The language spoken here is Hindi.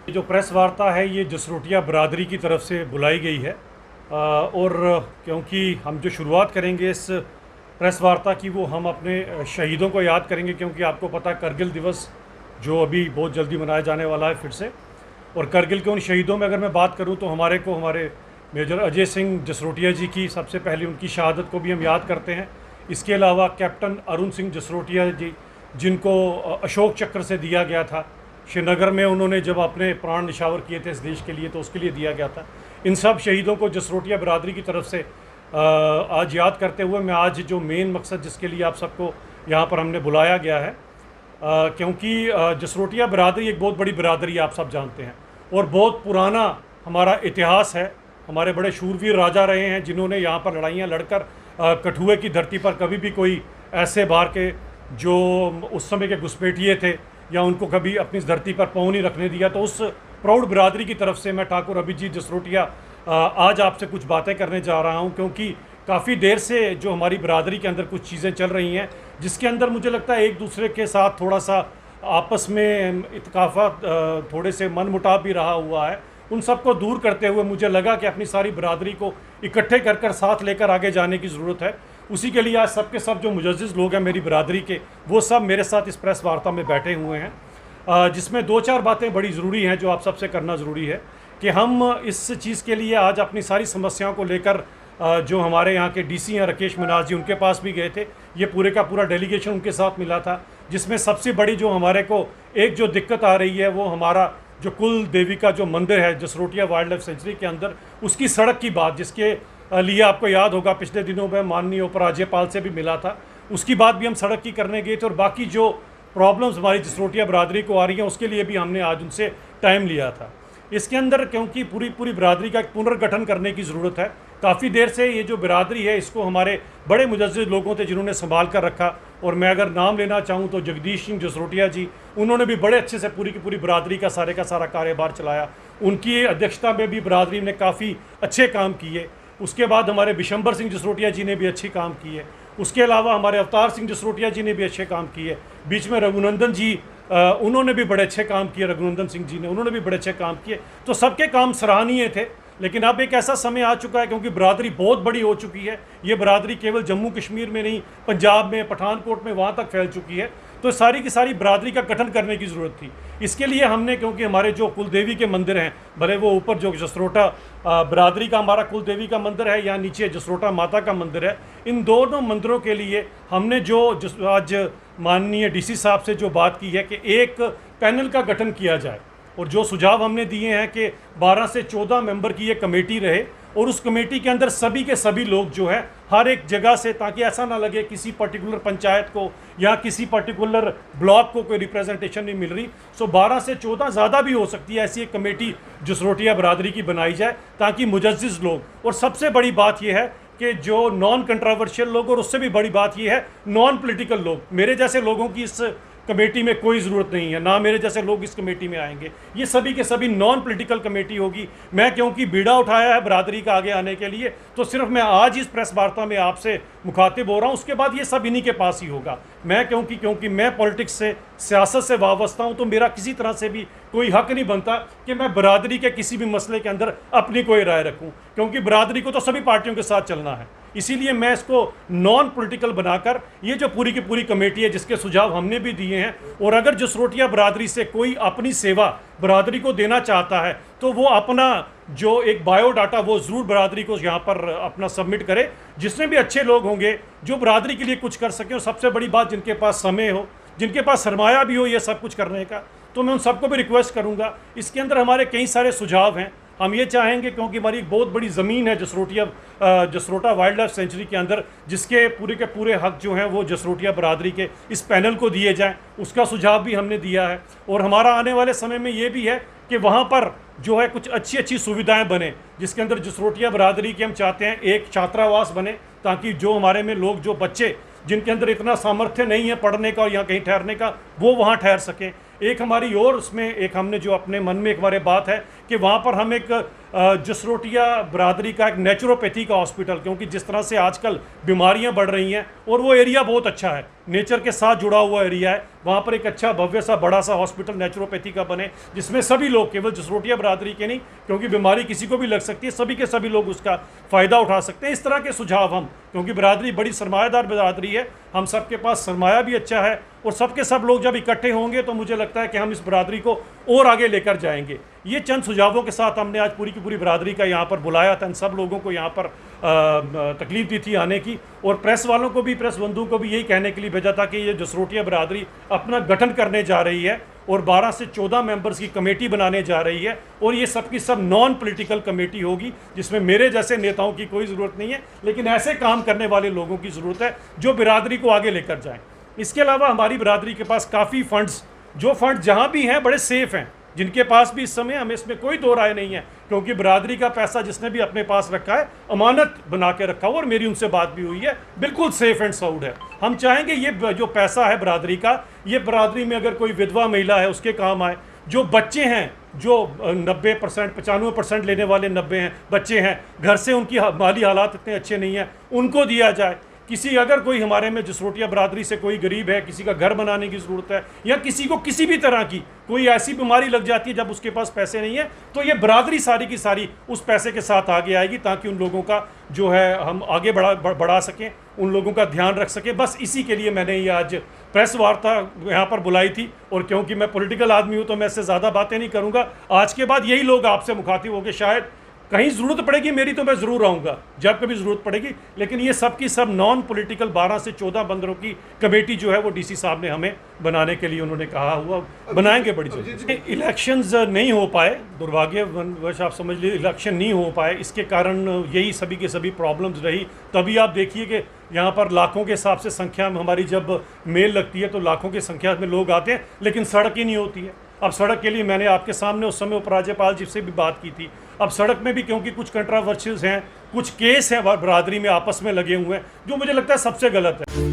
जो प्रेस वार्ता है ये जसरोटिया बरादरी की तरफ से बुलाई गई है और क्योंकि हम जो शुरुआत करेंगे इस प्रेस वार्ता की वो हम अपने शहीदों को याद करेंगे, क्योंकि आपको पता है करगिल दिवस जो अभी बहुत जल्दी मनाया जाने वाला है फिर से। और करगिल के उन शहीदों में अगर मैं बात करूं तो हमारे मेजर अजय सिंह जसरोटिया जी की सबसे पहले उनकी शहादत को भी हम याद करते हैं। इसके अलावा कैप्टन अरुण सिंह जसरोटिया जी, जिनको अशोक चक्र से दिया गया था श्रीनगर में, उन्होंने जब अपने प्राण निछावर किए थे इस देश के लिए तो उसके लिए दिया गया था। इन सब शहीदों को जसरोटिया बरादरी की तरफ से आज याद करते हुए मैं आज जो मेन मकसद जिसके लिए आप सबको यहाँ पर हमने बुलाया गया है, क्योंकि जसरोटिया बरादरी एक बहुत बड़ी बरादरी आप सब जानते हैं और बहुत पुराना हमारा इतिहास है। हमारे बड़े शूरवीर राजा रहे हैं जिन्होंने यहाँ पर लड़ाइयाँ लड़कर कठुए की धरती पर कभी भी कोई ऐसे बाहर के जो उस समय के घुसपैठिए थे या उनको कभी अपनी धरती पर पाँव नहीं रखने दिया। तो उस प्राउड बिरादरी की तरफ से मैं ठाकुर अभिजीत जसरोटिया आज आपसे कुछ बातें करने जा रहा हूं, क्योंकि काफ़ी देर से जो हमारी बिरादरी के अंदर कुछ चीज़ें चल रही हैं जिसके अंदर मुझे लगता है एक दूसरे के साथ थोड़ा सा आपस में इत्काफात, थोड़े से मनमुटाव भी रहा हुआ है। उन सबको दूर करते हुए मुझे लगा कि अपनी सारी बिरादरी को इकट्ठे कर साथ लेकर आगे जाने की ज़रूरत है। उसी के लिए आज सब के सब जो मुजज़्ज़िज़ लोग हैं मेरी बिरादरी के, वो सब मेरे साथ इस प्रेस वार्ता में बैठे हुए हैं, जिसमें दो चार बातें बड़ी ज़रूरी हैं जो आप सबसे करना ज़रूरी है कि हम इस चीज़ के लिए आज अपनी सारी समस्याओं को लेकर जो हमारे यहाँ के डीसी हैं राकेश मिनाज जी, उनके पास भी गए थे। ये पूरे का पूरा डेलीगेशन उनके साथ मिला था, जिसमें सबसे बड़ी जो हमारे को एक जो दिक्कत आ रही है वो हमारा जो कुल देवी का जो मंदिर है जसरोटिया वाइल्ड लाइफ सेंचुरी के अंदर, उसकी सड़क की बात, जिसके लिए आपको याद होगा पिछले दिनों में माननीय उपराज्यपाल से भी मिला था, उसकी बात भी हम सड़क की करने गए थे। और बाकी जो प्रॉब्लम्स हमारी जसरोटिया बरादरी को आ रही हैं उसके लिए भी हमने आज उनसे टाइम लिया था। इसके अंदर क्योंकि पूरी बरादरी का एक पुनर्गठन करने की ज़रूरत है। काफ़ी देर से ये जो बिरादरी है इसको हमारे बड़े मुजज़्ज़िज़ लोगों थे जिन्होंने संभाल कर रखा, और मैं अगर नाम लेना चाहूँ तो जगदीश सिंह जसरोटिया जी, उन्होंने भी बड़े अच्छे से पूरी की पूरी बिरादरी का सारा कार्यभार चलाया। उनकी अध्यक्षता में भी बिरादरी ने काफ़ी अच्छे काम किए। उसके बाद हमारे बिशंबर सिंह जसरोटिया जी ने भी अच्छे काम किए। उसके अलावा हमारे अवतार सिंह जसरोटिया जी ने भी अच्छे काम किए। बीच में रघुनंदन जी, उन्होंने भी बड़े अच्छे काम किए, रघुनंदन सिंह जी ने, उन्होंने भी बड़े अच्छे काम किए। तो सबके काम सराहनीय थे। लेकिन अब एक ऐसा समय आ चुका है क्योंकि बिरादरी बहुत बड़ी हो चुकी है। ये बिरादरी केवल जम्मू कश्मीर में नहीं, पंजाब में, पठानकोट में, वहाँ तक फैल चुकी है। तो सारी की सारी बिरादरी का गठन करने की ज़रूरत थी। इसके लिए हमने, क्योंकि हमारे जो कुलदेवी के मंदिर हैं, भले वो ऊपर जो जसरोटा बिरादरी का हमारा कुलदेवी का मंदिर है या नीचे जसरोटा माता का मंदिर है, इन दोनों मंदिरों के लिए हमने जो आज माननीय डीसी साहब से जो बात की है कि एक पैनल का गठन किया जाए, और जो सुझाव हमने दिए हैं कि 12 से 14 मेंबर की ये कमेटी रहे और उस कमेटी के अंदर सभी के सभी लोग जो है हर एक जगह से, ताकि ऐसा ना लगे किसी पर्टिकुलर पंचायत को या किसी पर्टिकुलर ब्लॉक को कोई रिप्रेजेंटेशन नहीं मिल रही। सो 12 से 14 ज़्यादा भी हो सकती है, ऐसी एक कमेटी जसरोटिया बरादरी की बनाई जाए ताकि मुजज़्ज़िज़ लोग, और सबसे बड़ी बात यह है कि जो नॉन कंट्रोवर्शियल लोग, और उससे भी बड़ी बात यह है नॉन पॉलिटिकल लोग, मेरे जैसे लोगों की इस कमेटी में कोई ज़रूरत नहीं है, ना मेरे जैसे लोग इस कमेटी में आएंगे। ये सभी के सभी नॉन पॉलिटिकल कमेटी होगी। मैं क्योंकि बीड़ा उठाया है बिरादरी का आगे आने के लिए, तो सिर्फ मैं आज इस प्रेस वार्ता में आपसे मुखातिब हो रहा हूँ। उसके बाद ये सब इन्हीं के पास ही होगा। मैं क्योंकि मैं पॉलिटिक्स से, सियासत से वाबस्ता हूँ, तो मेरा किसी तरह से भी कोई हक नहीं बनता कि मैं बिरादरी के किसी भी मसले के अंदर अपनी कोई राय रखूँ, क्योंकि बिरादरी को तो सभी पार्टियों के साथ चलना है। इसीलिए मैं इसको नॉन पॉलिटिकल बनाकर, ये जो पूरी की पूरी कमेटी है जिसके सुझाव हमने भी दिए हैं, और अगर जसरोटिया बरादरी से कोई अपनी सेवा बरादरी को देना चाहता है तो वो अपना जो एक बायोडाटा वो ज़रूर बरादरी को यहाँ पर अपना सबमिट करे। जिसमें भी अच्छे लोग होंगे जो बरादरी के लिए कुछ कर सकें, और सबसे बड़ी बात जिनके पास समय हो, जिनके पास सरमाया भी हो ये सब कुछ करने का, तो मैं उन सबको भी रिक्वेस्ट करूँगा। इसके अंदर हमारे कई सारे सुझाव हैं। हम ये चाहेंगे, क्योंकि हमारी एक बहुत बड़ी ज़मीन है जसरोटा वाइल्ड लाइफ सेंचुरी के अंदर, जिसके पूरे के पूरे हक जो हैं वो जसरोटिया बरादरी के इस पैनल को दिए जाएं, उसका सुझाव भी हमने दिया है। और हमारा आने वाले समय में ये भी है कि वहाँ पर जो है कुछ अच्छी सुविधाएं बने, जिसके अंदर जसरोटिया बरादरी के हम चाहते हैं एक छात्रावास बने, ताकि जो हमारे में लोग, जो बच्चे जिनके अंदर इतना सामर्थ्य नहीं है पढ़ने का और यहाँ कहीं ठहरने का, वो वहाँ ठहर सकें। एक हमारी और उसमें एक हमने जो अपने मन में एक हमारे बात है कि वहाँ पर हम एक जसरोटिया बरादरी का एक नेचुरोपैथी का हॉस्पिटल, क्योंकि जिस तरह से आजकल बीमारियां बढ़ रही हैं और वो एरिया बहुत अच्छा है, नेचर के साथ जुड़ा हुआ एरिया है, वहाँ पर एक अच्छा भव्य सा बड़ा सा हॉस्पिटल नेचुरोपैथी का बने, जिसमें सभी लोग, केवल जसरोटिया बरादरी के नहीं, क्योंकि बीमारी किसी को भी लग सकती है, सभी के सभी लोग उसका फ़ायदा उठा सकते हैं। इस तरह के सुझाव हम, क्योंकि बरादरी बड़ी सरमायादार बरादरी है, हम सबके पास सरमाया भी अच्छा है, और सबके सब लोग जब इकट्ठे होंगे तो मुझे लगता है कि हम इस बरादरी को और आगे लेकर जाएंगे। ये चंद सुझावों के साथ हमने आज पूरी की पूरी बरादरी का यहाँ पर बुलाया था, इन सब लोगों को यहाँ पर तकलीफ दी थी आने की, और प्रेस वालों को भी, प्रेस बंधुओं को भी यही कहने के लिए भेजा था कि ये जसरोटिया बरादरी अपना गठन करने जा रही है और 12 से 14 मेंबर्स की कमेटी बनाने जा रही है, और ये सब की सब नॉन पॉलिटिकल कमेटी होगी, जिसमें मेरे जैसे नेताओं की कोई ज़रूरत नहीं है, लेकिन ऐसे काम करने वाले लोगों की ज़रूरत है जो बिरादरी को आगे लेकर जाएं। इसके अलावा हमारी बिरादरी के पास काफ़ी फंड्स, जो फंड जहाँ भी हैं बड़े सेफ़ हैं, जिनके पास भी इस समय, हमें इसमें कोई दो राय नहीं है, क्योंकि बिरादरी का पैसा जिसने भी अपने पास रखा है अमानत बना के रखा हुआ, और मेरी उनसे बात भी हुई है, बिल्कुल सेफ एंड साउंड है। हम चाहेंगे ये जो पैसा है बिरादरी का, ये बिरादरी में अगर कोई विधवा महिला है उसके काम आए, जो बच्चे हैं, जो 90% 95% लेने वाले 90 हैं बच्चे हैं, घर से उनकी माली हालात इतने अच्छे नहीं हैं, उनको दिया जाए। किसी, अगर कोई हमारे में जसरोटिया बरादरी से कोई गरीब है, किसी का घर बनाने की ज़रूरत है, या किसी को किसी भी तरह की कोई ऐसी बीमारी लग जाती है जब उसके पास पैसे नहीं है, तो ये बरादरी सारी की सारी उस पैसे के साथ आगे आएगी, ताकि उन लोगों का जो है हम आगे बढ़ा सकें, उन लोगों का ध्यान रख सकें। बस इसी के लिए मैंने ये आज प्रेस वार्ता यहाँ पर बुलाई थी, और क्योंकि मैं पॉलिटिकल आदमी हूँ तो मैं इससे ज़्यादा बातें नहीं करूँगा। आज के बाद यही लोग आपसे मुखातिब होंगे, शायद कहीं ज़रूरत पड़ेगी मेरी तो मैं ज़रूर आऊँगा जब कभी ज़रूरत पड़ेगी, लेकिन ये सब की सब नॉन पॉलिटिकल 12 से 14 बंदरों की कमेटी जो है वो डीसी साहब ने हमें बनाने के लिए उन्होंने कहा हुआ, बनाएंगे बड़ी जल्दी। इलेक्शंस नहीं हो पाए, दुर्भाग्यवश आप समझ लीजिए, इलेक्शन नहीं हो पाए, इसके कारण यही सभी के सभी प्रॉब्लम्स रही। तभी आप देखिए कि यहाँ पर लाखों के हिसाब से संख्या में हमारी जब मेल लगती है तो लाखों की संख्या में लोग आते हैं, लेकिन सड़क ही नहीं होती है। अब सड़क के लिए मैंने आपके सामने उस समय उपराज्यपाल जी से भी बात की थी। अब सड़क में भी क्योंकि कुछ कंट्रावर्शियल्स हैं, कुछ केस हैं बरादरी में आपस में लगे हुए हैं, जो मुझे लगता है सबसे गलत है।